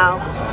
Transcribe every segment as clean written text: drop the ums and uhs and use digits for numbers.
Wow.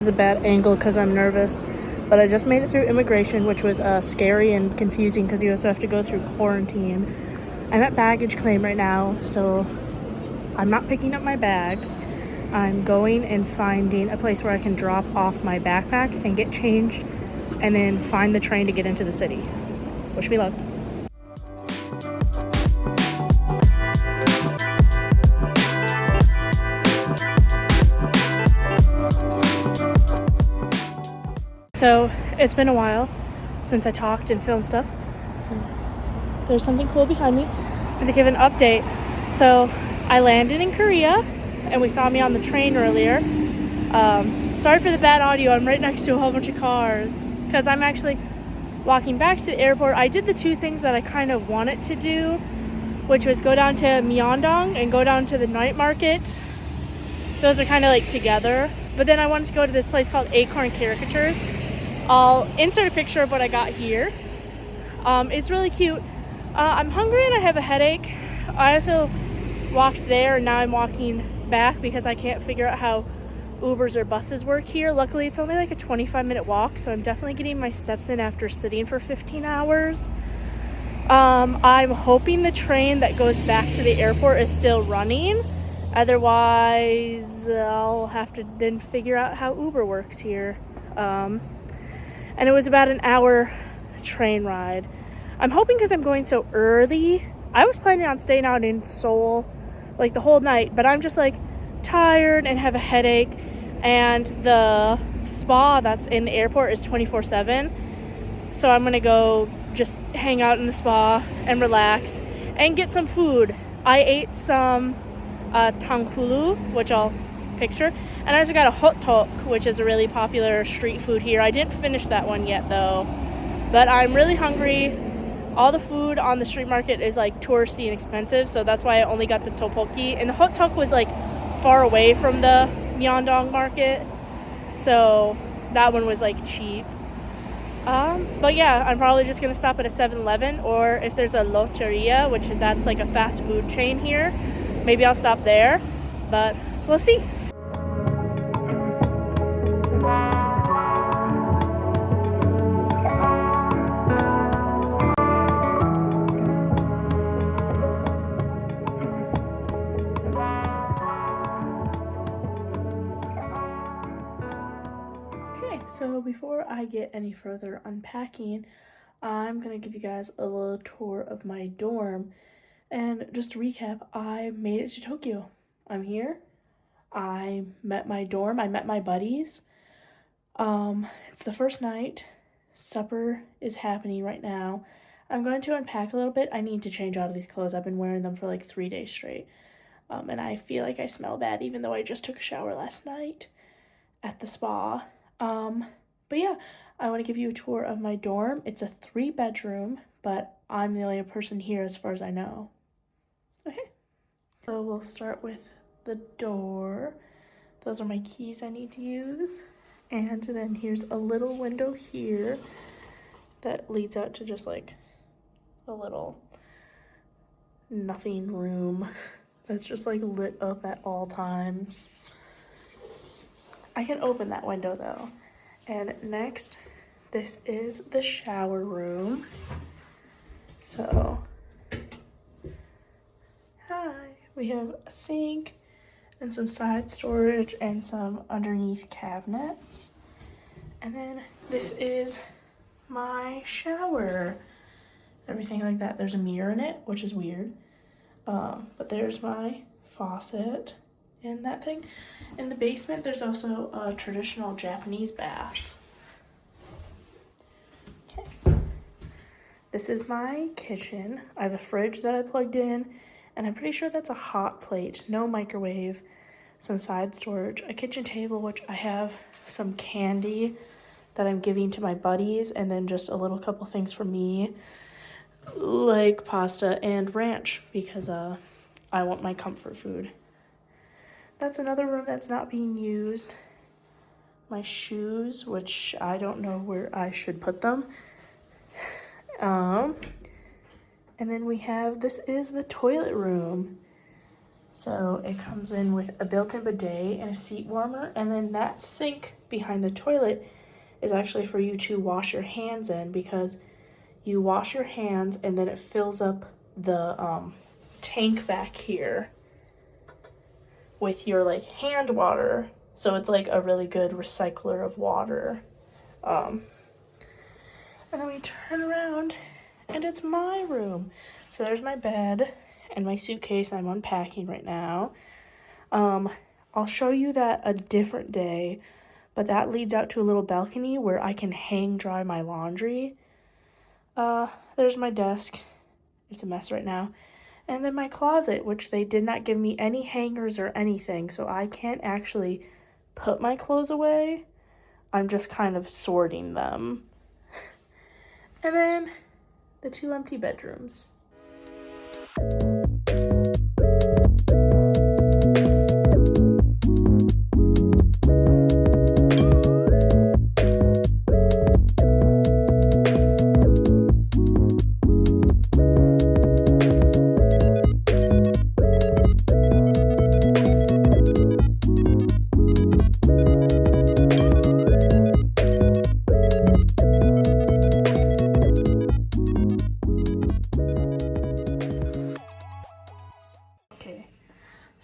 This is a bad angle because I'm nervous, but I just made it through immigration, which was scary and confusing because you also have to go through quarantine. I'm at baggage claim right now, so I'm not picking up my bags. I'm going and finding a place where I can drop off my backpack and get changed, and then find the train to get into the city. Wish me luck. So it's been a while since I talked and filmed stuff, so there's something cool behind me. And to give an update, so I landed in Korea and we saw me on the train earlier. Sorry for the bad audio, I'm right next to a whole bunch of cars because I'm actually walking back to the airport. I did the two things that I kind of wanted to do, which was go down to Myeongdong and go down to the night market. Those are kind of like together, but then I wanted to go to this place called Acorn Caricatures. I'll insert a picture of what I got here. It's really cute. I'm hungry and I have a headache. I also walked there and now I'm walking back because I can't figure out how Ubers or buses work here. Luckily, it's only like a 25-minute walk, so I'm definitely getting my steps in after sitting for 15 hours. I'm hoping the train that goes back to the airport is still running. Otherwise, I'll have to then figure out how Uber works here. And it was about an hour train ride. I'm hoping because I'm going so early. I was planning on staying out in Seoul like the whole night, but I'm just like tired and have a headache, and the spa that's in the airport is 24/7. So I'm gonna go just hang out in the spa and relax and get some food. I ate some tangkulu, which I'll picture, and I also got a hotteok, which is a really popular street food here. I didn't finish that one yet though, but I'm really hungry. All the food on the street market is like touristy and expensive, so that's why I only got the tteokbokki, and the hotteok was like far away from the Myeongdong market, so that one was like cheap. But yeah, I'm probably just gonna stop at a 7-Eleven, or if there's a Lotteria, which that's like a fast food chain here, maybe I'll stop there, but we'll see. So before I get any further unpacking, I'm gonna give you guys a little tour of my dorm. And just to recap, I made it to Tokyo. I'm here. I met my dorm, I met my buddies. It's the first night. Supper is happening right now. I'm going to unpack a little bit. I need to change out of these clothes. I've been wearing them for like 3 days straight. And I feel like I smell bad even though I just took a shower last night at the spa. But yeah, I want to give you a tour of my dorm. It's a 3-bedroom, but I'm the only person here as far as I know. Okay, so we'll start with the door. Those are my keys I need to use. And then here's a little window here that leads out to just like a little nothing room that's just like lit up at all times. I can open that window though. And next, this is the shower room. So, hi, we have a sink and some side storage and some underneath cabinets. And then this is my shower. Everything like that. There's a mirror in it, which is weird. But there's my faucet and that thing. In the basement, there's also a traditional Japanese bath. Okay. This is my kitchen. I have a fridge that I plugged in, and I'm pretty sure that's a hot plate, no microwave, some side storage, a kitchen table, which I have some candy that I'm giving to my buddies, and then just a little couple things for me, like pasta and ranch, because I want my comfort food. That's another room that's not being used. My shoes, which I don't know where I should put them. And then we have, this is the toilet room. So it comes in with a built-in bidet and a seat warmer, and then that sink behind the toilet is actually for you to wash your hands in, because you wash your hands and then it fills up the tank back here with your like hand water. So it's like a really good recycler of water. And then we turn around and it's my room. So there's my bed and my suitcase I'm unpacking right now. I'll show you that a different day, but that leads out to a little balcony where I can hang dry my laundry. There's my desk. It's a mess right now. And then my closet, which they did not give me any hangers or anything, so I can't actually put my clothes away. I'm just kind of sorting them. And then the 2 empty bedrooms.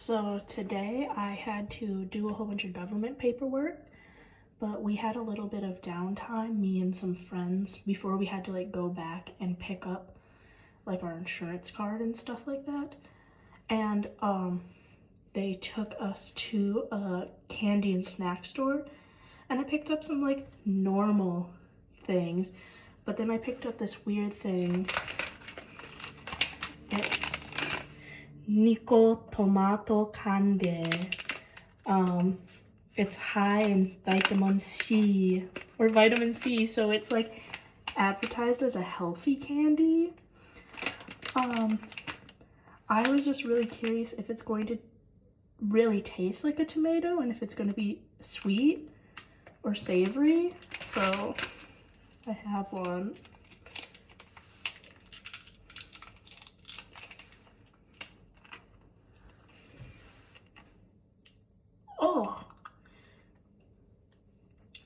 So today I had to do a whole bunch of government paperwork, but we had a little bit of downtime, me and some friends, before we had to like go back and pick up like our insurance card and stuff like that. And they took us to a candy and snack store, and I picked up some like normal things, but then I picked up this weird thing. It's Nico Tomato Candy. It's high in vitamin C, so it's like advertised as a healthy candy. I was just really curious if it's going to really taste like a tomato and if it's going to be sweet or savory, so I have one. Oh,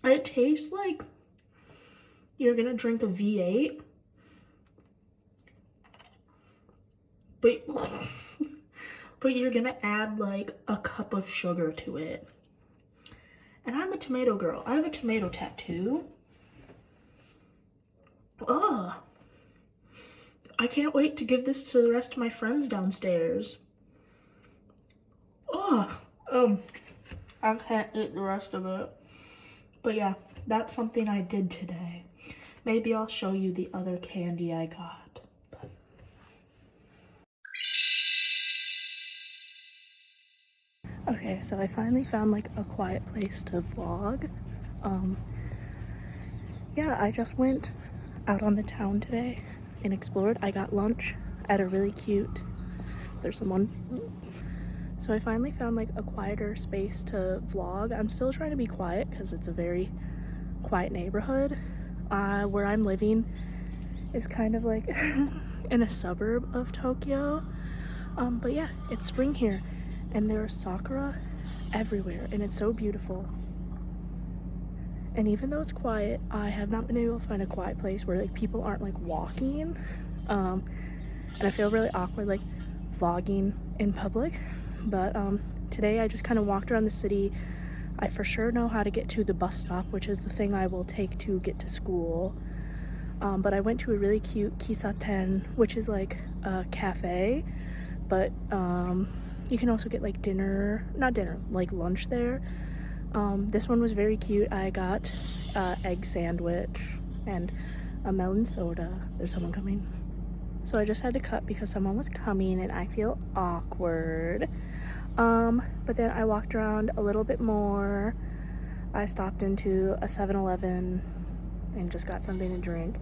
it tastes like you're gonna drink a V8, but you're gonna add like a cup of sugar to it. And I'm a tomato girl. I have a tomato tattoo. Ugh. I can't wait to give this to the rest of my friends downstairs. Ugh. I can't eat the rest of it. But yeah, that's something I did today. Maybe I'll show you the other candy I got. Okay, so I finally found like a quiet place to vlog. Yeah, I just went out on the town today and explored. I got lunch at a really cute, there's someone. So I finally found like a quieter space to vlog. I'm still trying to be quiet because it's a very quiet neighborhood. Where I'm living is kind of like in a suburb of Tokyo. But yeah, it's spring here and there's sakura everywhere and it's so beautiful. And even though it's quiet, I have not been able to find a quiet place where like people aren't like walking. And I feel really awkward like vlogging in public. But today I just kind of walked around the city. I for sure know how to get to the bus stop, which is the thing I will take to get to school. But I went to a really cute Kisaten, which is like a cafe, but you can also get like like lunch there. This one was very cute. I got egg sandwich and a melon soda. There's someone coming. So I just had to cut because someone was coming and I feel awkward. But then I walked around a little bit more. I stopped into a 7-Eleven and just got something to drink.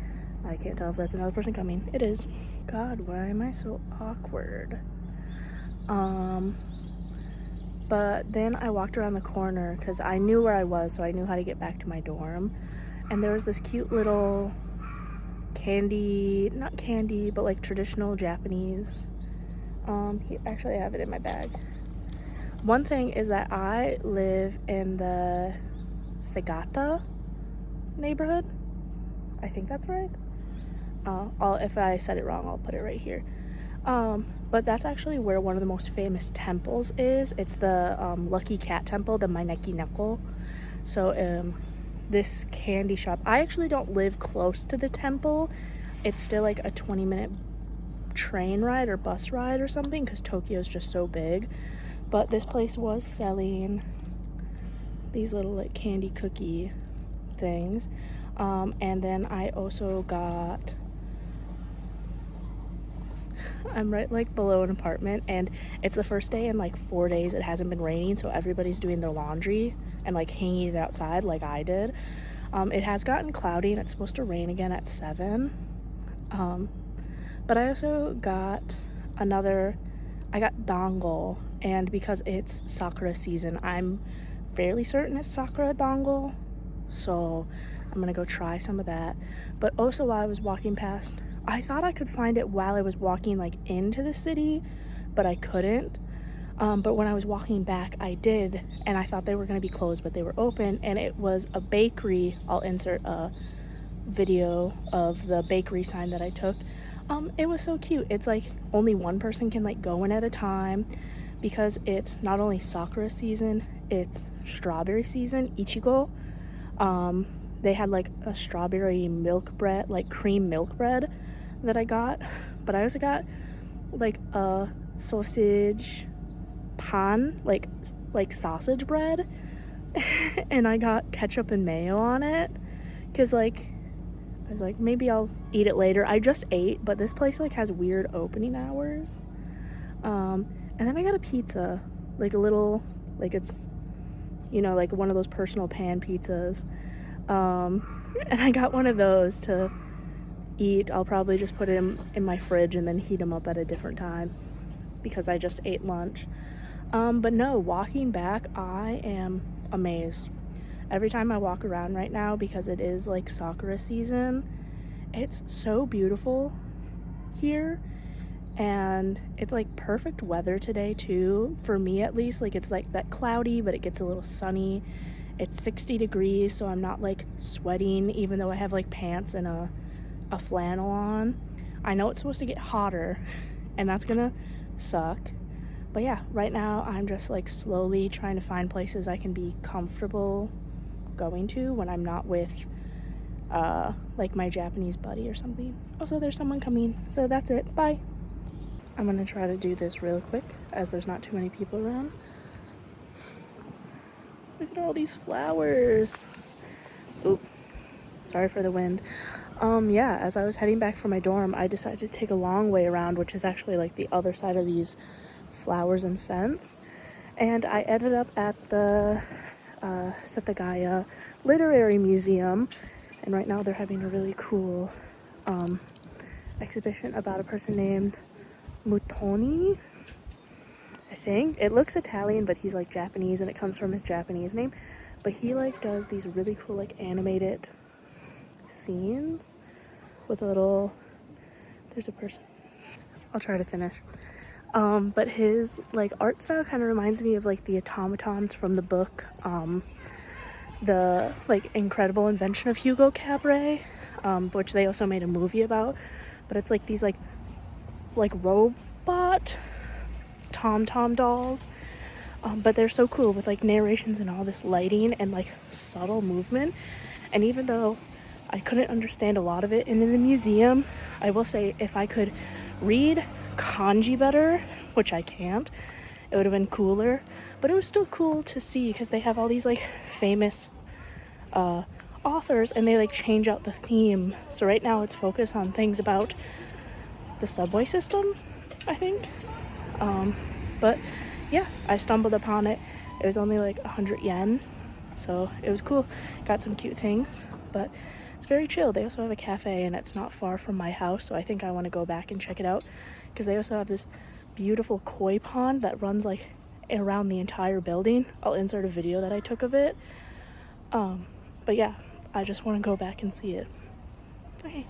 I can't tell if that's another person coming. It is. God, why am I so awkward? But then I walked around the corner because I knew where I was, so I knew how to get back to my dorm. And there was this cute little candy, not candy, but like traditional Japanese. Here, actually, I have it in my bag. One thing is that I live in the Sagata neighborhood. I think that's right. If I said it wrong, I'll put it right here. But that's actually where one of the most famous temples is. It's the Lucky Cat Temple, the Maneki Neko. So this candy shop, I actually don't live close to the temple. It's still like a 20-minute train ride or bus ride or something because Tokyo is just so big. But this place was selling these little like candy cookie things. And then I also got, I'm right like below an apartment, and it's the first day in like 4 days it hasn't been raining, so everybody's doing their laundry and like hanging it outside like I did. It has gotten cloudy and it's supposed to rain again at 7. But I also got I got dango, and because it's sakura season, I'm fairly certain it's sakura dango, so I'm gonna go try some of that. But also while I was walking past, I thought I could find it while I was walking like into the city, but I couldn't. But when I was walking back, I did, and I thought they were gonna be closed, but they were open, and it was a bakery. I'll insert a video of the bakery sign that I took. It was so cute. It's like only one person can like go in at a time because it's not only sakura season, it's strawberry season, ichigo. They had like a strawberry milk bread, like cream milk bread that I got, but I also got like a sausage pan, like sausage bread, and I got ketchup and mayo on it because like I was like, maybe I'll eat it later. I just ate, but this place like has weird opening hours. And then I got a pizza, like a little, like it's, you know, like one of those personal pan pizzas. And I got one of those to eat. I'll probably just put it in my fridge and then heat them up at a different time because I just ate lunch. But no, walking back, I am amazed. Every time I walk around right now, because it is like sakura season, it's so beautiful here, and it's like perfect weather today too, for me at least. Like it's like that cloudy, but it gets a little sunny. It's 60 degrees, so I'm not like sweating even though I have like pants and a flannel on. I know it's supposed to get hotter and that's gonna suck, but yeah, right now I'm just like slowly trying to find places I can be comfortable going to when I'm not with like my Japanese buddy or something. Also, there's someone coming, so that's it. Bye. I'm gonna try to do this real quick as there's not too many people around. Look at all these flowers. Oop, sorry for the wind. Yeah, as I was heading back from my dorm, I decided to take a long way around, which is actually like the other side of these flowers and fence, and I ended up at the Setagaya Literary Museum, and right now they're having a really cool exhibition about a person named Mutoni, I think. It looks Italian, but he's like Japanese, and it comes from his Japanese name. But he like does these really cool like animated scenes with a little, there's a person. I'll try to finish. But his like art style kind of reminds me of like the automatons from the book, the like incredible invention of Hugo Cabret, which they also made a movie about. But it's like these like robot tom dolls, but they're so cool with like narrations and all this lighting and like subtle movement. And even though I couldn't understand a lot of it in the museum, I will say if I could read kanji better, which I can't, it would have been cooler. But it was still cool to see because they have all these like famous authors, and they like change out the theme. So right now it's focused on things about the subway system, I think. But yeah, I stumbled upon it. It was only like 100 yen, so it was cool. Got some cute things, but it's very chill. They also have a cafe, and it's not far from my house, so I think I want to go back and check it out, because they also have this beautiful koi pond that runs like around the entire building. I'll insert a video that I took of it. But yeah, I just want to go back and see it. Okay.